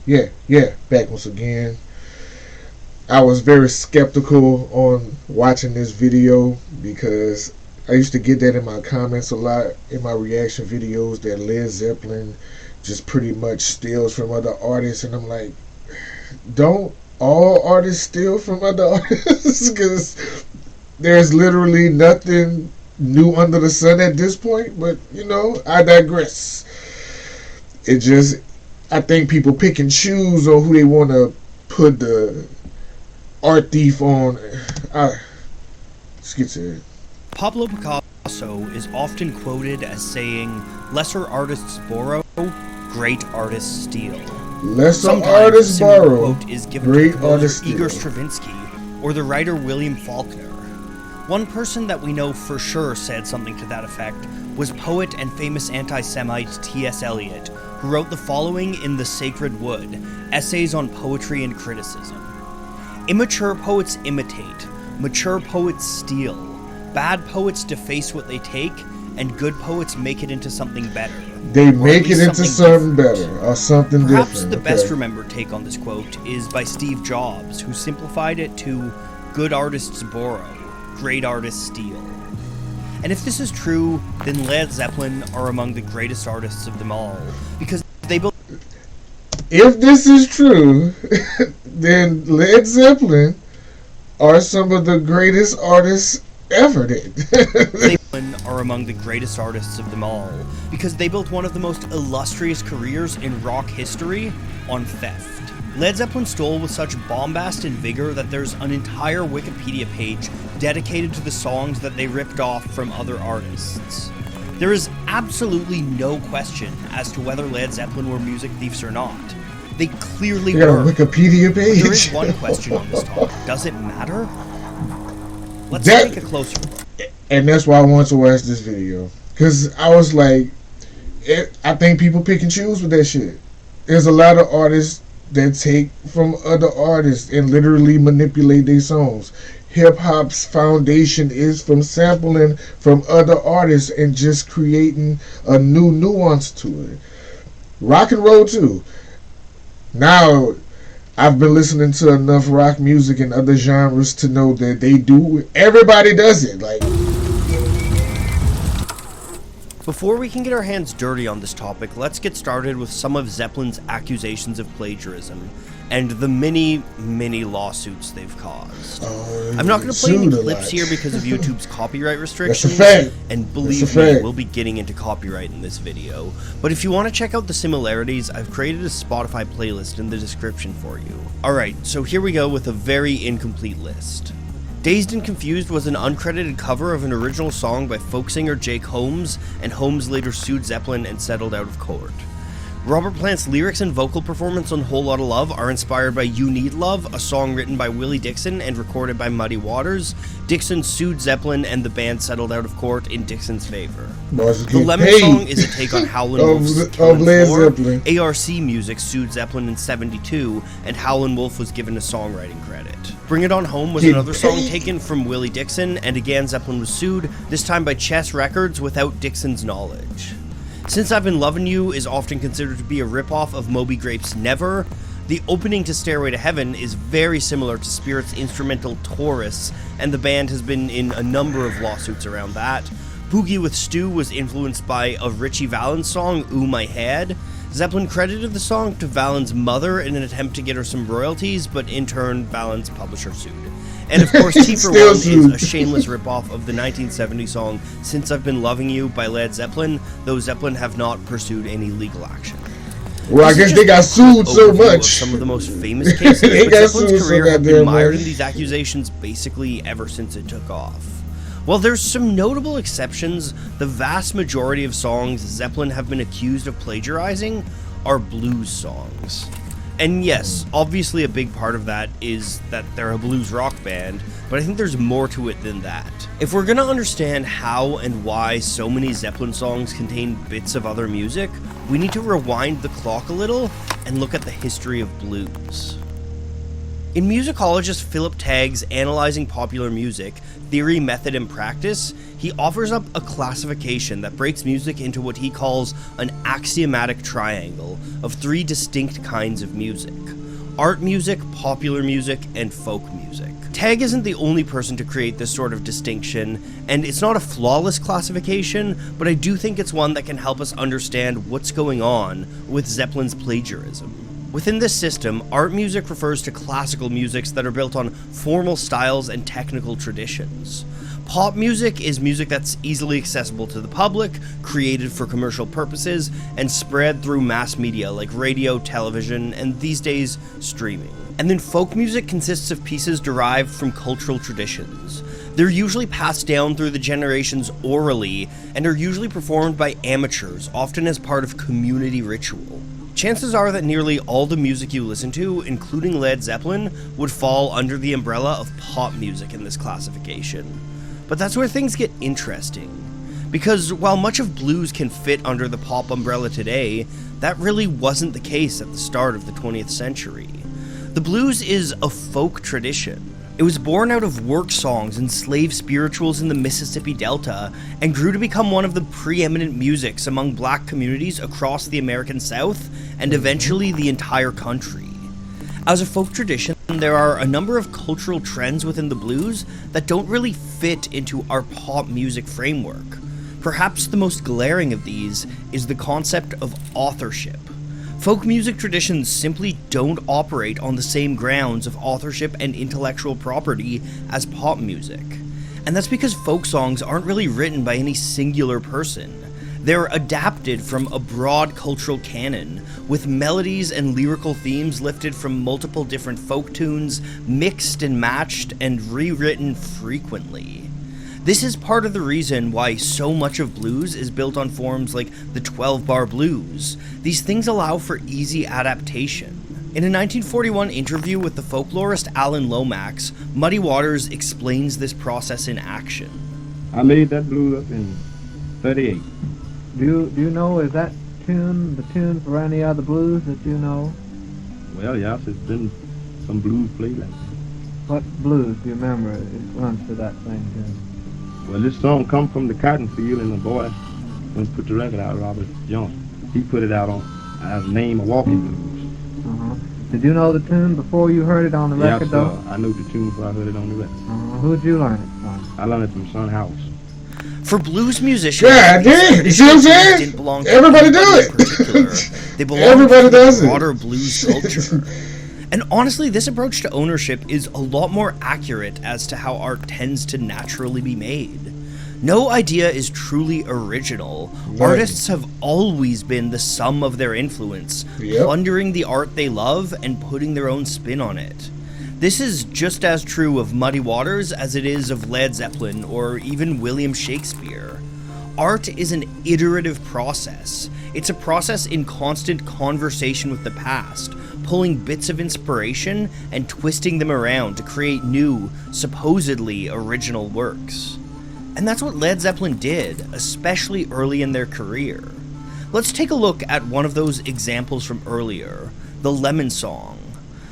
yeah. Back once again. I was very skeptical on watching this video because I used to get that in my comments a lot in my reaction videos that Led Zeppelin just pretty much steals from other artists, and I'm like, don't all artists steal from other artists? Because there's literally nothing new under the sun at this point. But I digress. It just, I think people pick and choose on who they want to put the art thief on. Let's get to it. Pablo Picasso is often quoted as saying, "Lesser artists borrow, great artists steal." Lesser Sometimes artists a similar borrow, quote is given great to composer artists Igor steal. Stravinsky or the writer William Faulkner. One person that we know for sure said something to that effect was poet and famous anti-Semite T.S. Eliot, who wrote the following in The Sacred Wood, Essays on Poetry and Criticism. "Immature poets imitate, mature poets steal, bad poets deface what they take, and good poets make it into something better." They make it into something better or something different. Perhaps the best remembered take on this quote is by Steve Jobs, who simplified it to, "Good artists borrow, great artists steal." And if this is true, then Led Zeppelin are among the greatest artists of them all, because they built... If this is true, then Led Zeppelin are some of the greatest artists ever did. Zeppelin are among the greatest artists of them all, because they built one of the most illustrious careers in rock history on theft. Led Zeppelin stole with such bombast and vigor that there's an entire Wikipedia page dedicated to the songs that they ripped off from other artists. There is absolutely no question as to whether Led Zeppelin were music thieves or not. They clearly They got were. a Wikipedia page. There is one question on this topic. Does it matter? Let's take a closer look. And that's why I wanted to watch this video. Because I was like, I think people pick and choose with that shit. There's a lot of artists that take from other artists and literally manipulate their songs. Hip-hop's foundation is from sampling from other artists and just creating a new nuance to it. Rock and roll too. Now, I've been listening to enough rock music and other genres to know that they do. Everybody does it. Like, before we can get our hands dirty on this topic, let's get started with some of Zeppelin's accusations of plagiarism and the many, many lawsuits they've caused. I'm not going to play any clips here because of YouTube's copyright restrictions, and believe me, we'll be getting into copyright in this video. But if you want to check out the similarities, I've created a Spotify playlist in the description for you. Alright, so here we go with a very incomplete list. Dazed and Confused was an uncredited cover of an original song by folk singer Jake Holmes, and Holmes later sued Zeppelin and settled out of court. Robert Plant's lyrics and vocal performance on Whole Lotta Love are inspired by You Need Love, a song written by Willie Dixon and recorded by Muddy Waters. Dixon sued Zeppelin and the band settled out of court in Dixon's favor. The Lemon Song is a take on Howlin' Wolf's Killing Floor. ARC Music sued Zeppelin in '72, and Howlin' Wolf was given a songwriting credit. Bring It On Home was another song taken from Willie Dixon, and again Zeppelin was sued, this time by Chess Records without Dixon's knowledge. Since I've Been Lovin' You is often considered to be a ripoff of Moby Grape's Never. The opening to Stairway to Heaven is very similar to Spirit's instrumental Taurus, and the band has been in a number of lawsuits around that. Boogie with Stu was influenced by a Ritchie Valens song, Ooh My Head. Zeppelin credited the song to Valens' mother in an attempt to get her some royalties, but in turn, Valens' publisher sued. And of course, T for One is a shameless ripoff of the 1970 song Since I've Been Loving You by Led Zeppelin, though Zeppelin have not pursued any legal action. Well, I guess they got sued so much. Some of the most famous cases, but Zeppelin's career has been mired in these accusations basically ever since it took off. While there's some notable exceptions, the vast majority of songs Zeppelin have been accused of plagiarizing are blues songs. And yes, obviously a big part of that is that they're a blues rock band, but I think there's more to it than that. If we're gonna understand how and why so many Zeppelin songs contain bits of other music, we need to rewind the clock a little and look at the history of blues. In musicologist Philip Tagg's Analyzing Popular Music, Theory, Method, and Practice, he offers up a classification that breaks music into what he calls an axiomatic triangle of three distinct kinds of music: art music, popular music, and folk music. Tagg isn't the only person to create this sort of distinction, and it's not a flawless classification, but I do think it's one that can help us understand what's going on with Zeppelin's plagiarism. Within this system, art music refers to classical musics that are built on formal styles and technical traditions. Pop music is music that's easily accessible to the public, created for commercial purposes, and spread through mass media like radio, television, and these days, streaming. And then folk music consists of pieces derived from cultural traditions. They're usually passed down through the generations orally, and are usually performed by amateurs, often as part of community ritual. Chances are that nearly all the music you listen to, including Led Zeppelin, would fall under the umbrella of pop music in this classification. But that's where things get interesting. Because while much of blues can fit under the pop umbrella today, that really wasn't the case at the start of the 20th century. The blues is a folk tradition. It was born out of work songs and slave spirituals in the Mississippi Delta, and grew to become one of the preeminent musics among black communities across the American South, and eventually the entire country. As a folk tradition, there are a number of cultural trends within the blues that don't really fit into our pop music framework. Perhaps the most glaring of these is the concept of authorship. Folk music traditions simply don't operate on the same grounds of authorship and intellectual property as pop music. And that's because folk songs aren't really written by any singular person. They're adapted from a broad cultural canon, with melodies and lyrical themes lifted from multiple different folk tunes, mixed and matched and rewritten frequently. This is part of the reason why so much of blues is built on forms like the 12-bar blues. These things allow for easy adaptation. In a 1941 interview with the folklorist Alan Lomax, Muddy Waters explains this process in action. I made that blues up in 38. Do you know, is that the tune for any other blues that you know? Well, yes, it's been some blues played like that. What blues do you remember it runs to that same tune? Well, this song come from the cotton field, and the boy when put the record out, Robert Johnson. He put it out on as name of Walking Blues. Uh-huh. Did you know the tune before you heard it on the record, though? Yes, I knew the tune before I heard it on the record. Who'd you learn it from? I learned it from Son House. For blues musicians, God damn, you see what I'm saying? didn't belong to Everybody do anybody it. in particular. They belong Everybody to does the it. broader blues culture. And honestly, this approach to ownership is a lot more accurate as to how art tends to naturally be made. No idea is truly original. Right. Artists have always been the sum of their influence, plundering the art they love and putting their own spin on it. This is just as true of Muddy Waters as it is of Led Zeppelin or even William Shakespeare. Art is an iterative process. It's a process in constant conversation with the past, pulling bits of inspiration and twisting them around to create new, supposedly original works. And that's what Led Zeppelin did, especially early in their career. Let's take a look at one of those examples from earlier, the Lemon Song.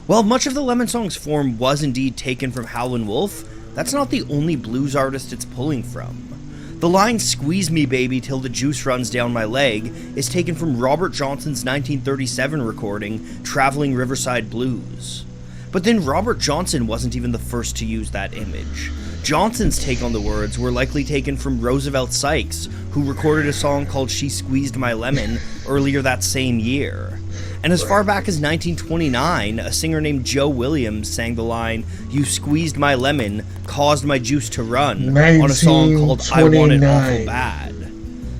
While much of the Lemon Song's form was indeed taken from Howlin' Wolf, that's not the only blues artist it's pulling from. The line "Squeeze me baby till the juice runs down my leg" is taken from Robert Johnson's 1937 recording, Traveling Riverside Blues. But then Robert Johnson wasn't even the first to use that image. Johnson's take on the words were likely taken from Roosevelt Sykes, who recorded a song called "She Squeezed My Lemon" earlier that same year. And as far back as 1929, a singer named Joe Williams sang the line, "You squeezed my lemon, caused my juice to run," on a song called "I Want It Awful Bad."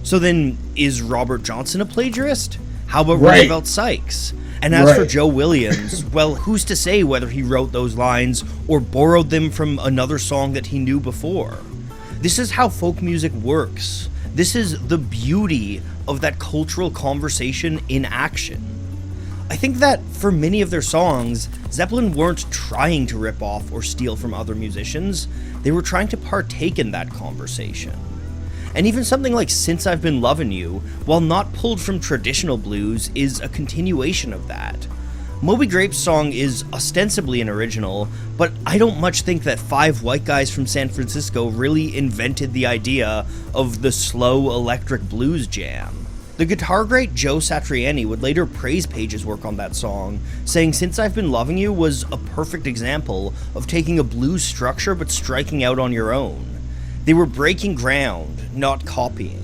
So then, is Robert Johnson a plagiarist? How about Roosevelt Sykes? And as for Joe Williams, well, who's to say whether he wrote those lines or borrowed them from another song that he knew before? This is how folk music works. This is the beauty of that cultural conversation in action. I think that for many of their songs, Zeppelin weren't trying to rip off or steal from other musicians, they were trying to partake in that conversation. And even something like "Since I've Been Lovin' You," while not pulled from traditional blues, is a continuation of that. Moby Grape's song is ostensibly an original, but I don't much think that 5 white guys from San Francisco really invented the idea of the slow electric blues jam. The guitar great Joe Satriani would later praise Page's work on that song, saying Since I've Been Loving You was a perfect example of taking a blues structure but striking out on your own. They were breaking ground, not copying.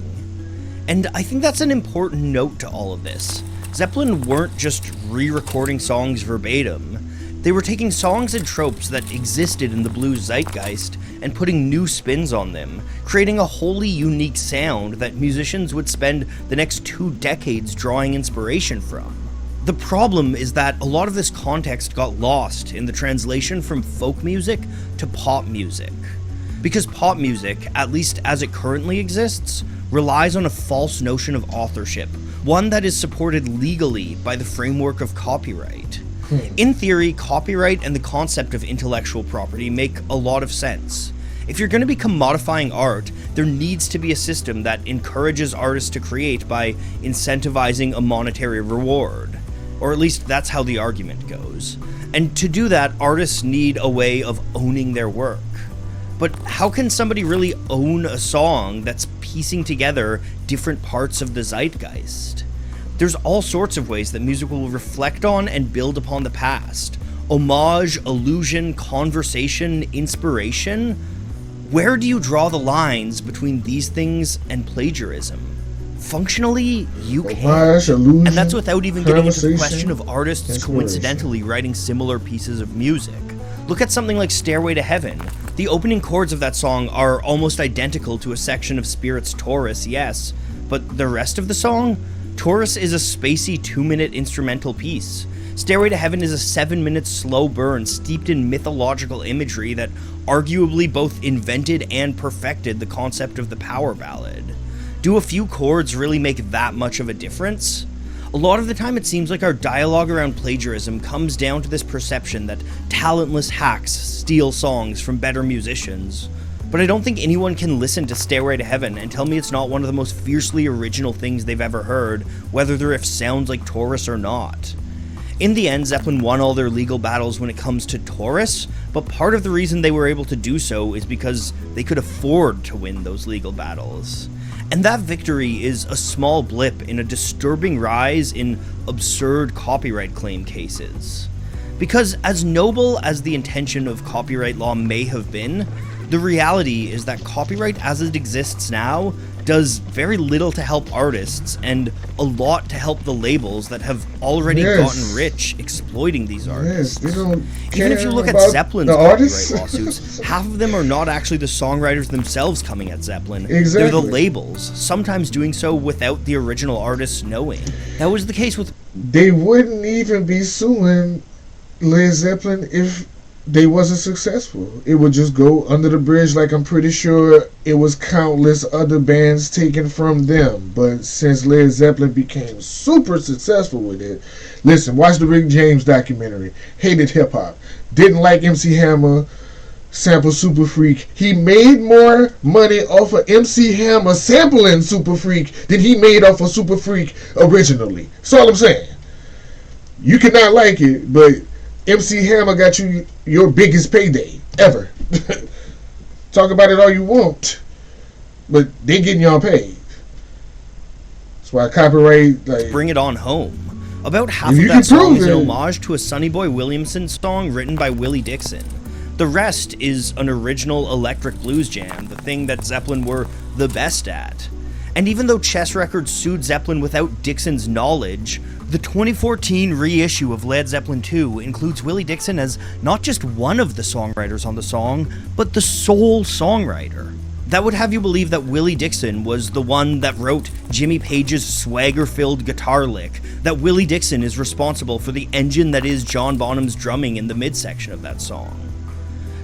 And I think that's an important note to all of this. Zeppelin weren't just re-recording songs verbatim. They were taking songs and tropes that existed in the blues zeitgeist and putting new spins on them, creating a wholly unique sound that musicians would spend the next 2 decades drawing inspiration from. The problem is that a lot of this context got lost in the translation from folk music to pop music. Because pop music, at least as it currently exists, relies on a false notion of authorship, one that is supported legally by the framework of copyright. In theory, copyright and the concept of intellectual property make a lot of sense. If you're going to be commodifying art, there needs to be a system that encourages artists to create by incentivizing a monetary reward. Or at least that's how the argument goes. And to do that, artists need a way of owning their work. But how can somebody really own a song that's piecing together different parts of the zeitgeist? There's all sorts of ways that music will reflect on and build upon the past. Homage, allusion, conversation, inspiration. Where do you draw the lines between these things and plagiarism? Functionally, you can. Homage, allusion, and that's without even getting into the conversation, question of artists inspiration. coincidentally writing similar pieces of music. Look at something like Stairway to Heaven. The opening chords of that song are almost identical to a section of Spirit's Taurus, yes, but the rest of the song? Taurus is a spacey 2-minute instrumental piece. Stairway to Heaven is a 7-minute slow burn steeped in mythological imagery that arguably both invented and perfected the concept of the power ballad. Do a few chords really make that much of a difference? A lot of the time it seems like our dialogue around plagiarism comes down to this perception that talentless hacks steal songs from better musicians. But I don't think anyone can listen to Stairway to Heaven and tell me it's not one of the most fiercely original things they've ever heard, whether the riff sounds like Taurus or not. In the end, Zeppelin won all their legal battles when it comes to Taurus, but part of the reason they were able to do so is because they could afford to win those legal battles. And that victory is a small blip in a disturbing rise in absurd copyright claim cases. Because as noble as the intention of copyright law may have been, the reality is that copyright as it exists now does very little to help artists and a lot to help the labels that have already gotten rich exploiting these artists. Yes, they don't Even if you look at Zeppelin's copyright lawsuits, half of them are not actually the songwriters themselves coming at Zeppelin. Exactly. They're the labels, sometimes doing so without the original artists knowing. That was the case with... They wouldn't even be suing Led Zeppelin if they wasn't successful. It would just go under the bridge, like I'm pretty sure it was countless other bands taken from them. But since Led Zeppelin became super successful with it, listen, watch the Rick James documentary. Hated hip hop. Didn't like MC Hammer sample Super Freak. He made more money off of MC Hammer sampling Super Freak than he made off of Super Freak originally. That's all I'm saying. You cannot like it, but MC Hammer got you your biggest payday ever. Talk about it all you want, but they getting y'all paid. That's why copyright, like, Bring It On Home. About half If of you that can song prove is an it. homage to a Sonny Boy Williamson song written by Willie Dixon. The rest is an original electric blues jam, the thing that Zeppelin were the best at. And even though Chess Records sued Zeppelin without Dixon's knowledge, the 2014 reissue of Led Zeppelin II includes Willie Dixon as not just one of the songwriters on the song, but the sole songwriter. That would have you believe that Willie Dixon was the one that wrote Jimmy Page's swagger-filled guitar lick, that Willie Dixon is responsible for the engine that is John Bonham's drumming in the midsection of that song.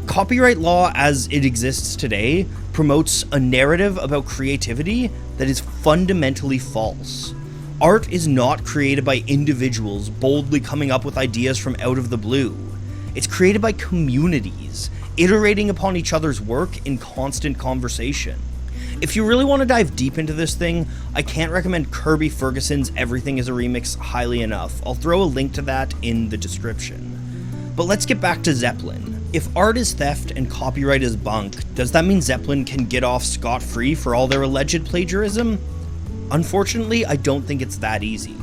Copyright law as it exists today promotes a narrative about creativity that is fundamentally false. Art is not created by individuals boldly coming up with ideas from out of the blue. It's created by communities, iterating upon each other's work in constant conversation. If you really want to dive deep into this thing, I can't recommend Kirby Ferguson's Everything is a Remix highly enough. I'll throw a link to that in the description. But let's get back to Zeppelin. If art is theft and copyright is bunk, does that mean Zeppelin can get off scot-free for all their alleged plagiarism? Unfortunately, I don't think it's that easy.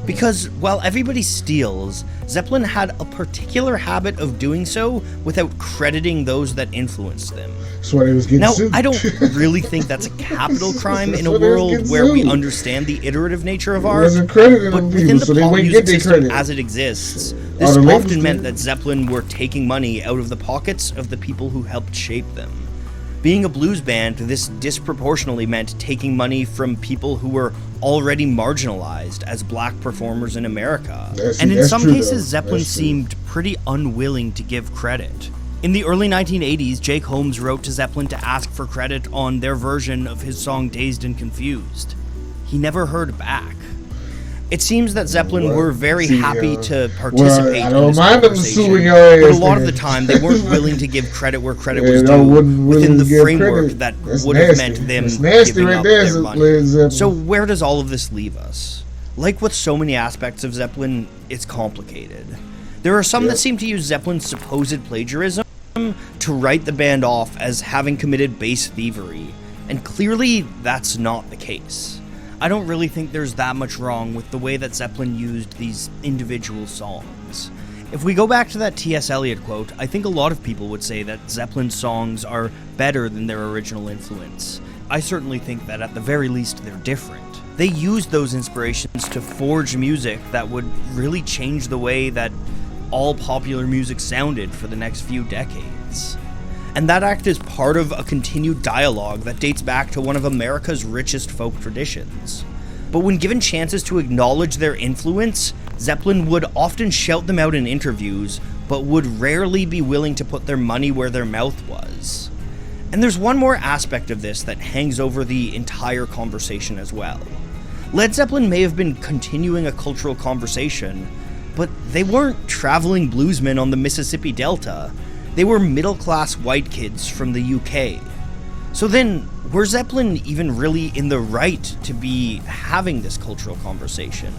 Because while everybody steals, Zeppelin had a particular habit of doing so without crediting those that influenced them. That's why they was getting Now, sued. I don't really think that's a capital crime in a That's why they was world getting where we sued. understand the iterative nature of It art, wasn't crediting but them within people, the so they pop wouldn't music get their system credit. as it exists, All this the labels often meant did. that Zeppelin were taking money out of the pockets of the people who helped shape them. Being a blues band, this disproportionately meant taking money from people who were already marginalized as black performers in America. And in some true, cases, though. Zeppelin That's true. seemed pretty unwilling to give credit. In the early 1980s, Jake Holmes wrote to Zeppelin to ask for credit on their version of his song Dazed and Confused. He never heard back. It seems that Zeppelin Well, were very see, happy to well, participate I in don't this mind them conversation, suing your ass, but a lot of the man. time they weren't willing to give credit where credit Yeah, was they due wasn't willing within the to give framework credit. that That's would have nasty. meant them That's nasty giving right up there, their Led money. Zeppelin. So where does all of this leave us? Like with so many aspects of Zeppelin, it's complicated. There are some that seem to use Zeppelin's supposed plagiarism to write the band off as having committed base thievery, and clearly that's not the case. I don't really think there's that much wrong with the way that Zeppelin used these individual songs. If we go back to that T.S. Eliot quote, I think a lot of people would say that Zeppelin's songs are better than their original influence. I certainly think that at the very least they're different. They used those inspirations to forge music that would really change the way that all popular music sounded for the next few decades. And that act is part of a continued dialogue that dates back to one of America's richest folk traditions. But when given chances to acknowledge their influence, Zeppelin would often shout them out in interviews, but would rarely be willing to put their money where their mouth was. And there's one more aspect of this that hangs over the entire conversation as well. Led Zeppelin may have been continuing a cultural conversation, but they weren't traveling bluesmen on the Mississippi Delta. They were middle-class white kids from the UK. So then, were Zeppelin even really in the right to be having this cultural conversation?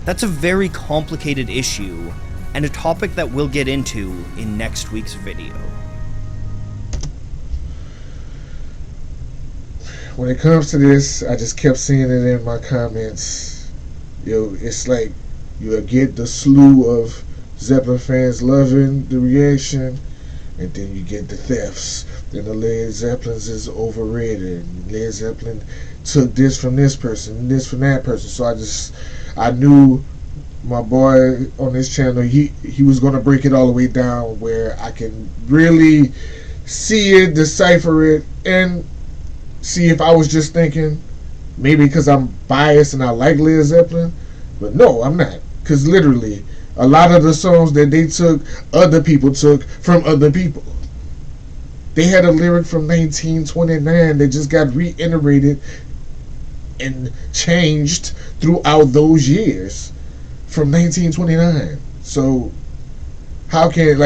That's a very complicated issue, and a topic that we'll get into in next week's video. When it comes to this, I just kept seeing it in my comments. It's like you get the slew of Zeppelin fans loving the reaction, and then you get the thefts. Then the Led Zeppelins is overrated. Led Zeppelin took this from this person, this from that person. So I knew my boy on this channel, he was gonna break it all the way down where I can really see it, decipher it, and see if I was just thinking, maybe because I'm biased and I like Led Zeppelin, but no, I'm not. Because literally, a lot of the songs that they took, other people took from other people. They had a lyric from 1929 that just got reiterated and changed throughout those years from 1929. So how can,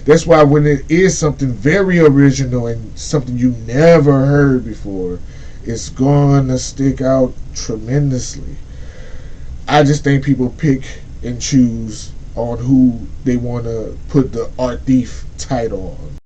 that's why when it is something very original and something you never heard before, it's going to stick out tremendously. I just think people pick and choose on who they want to put the art thief title on.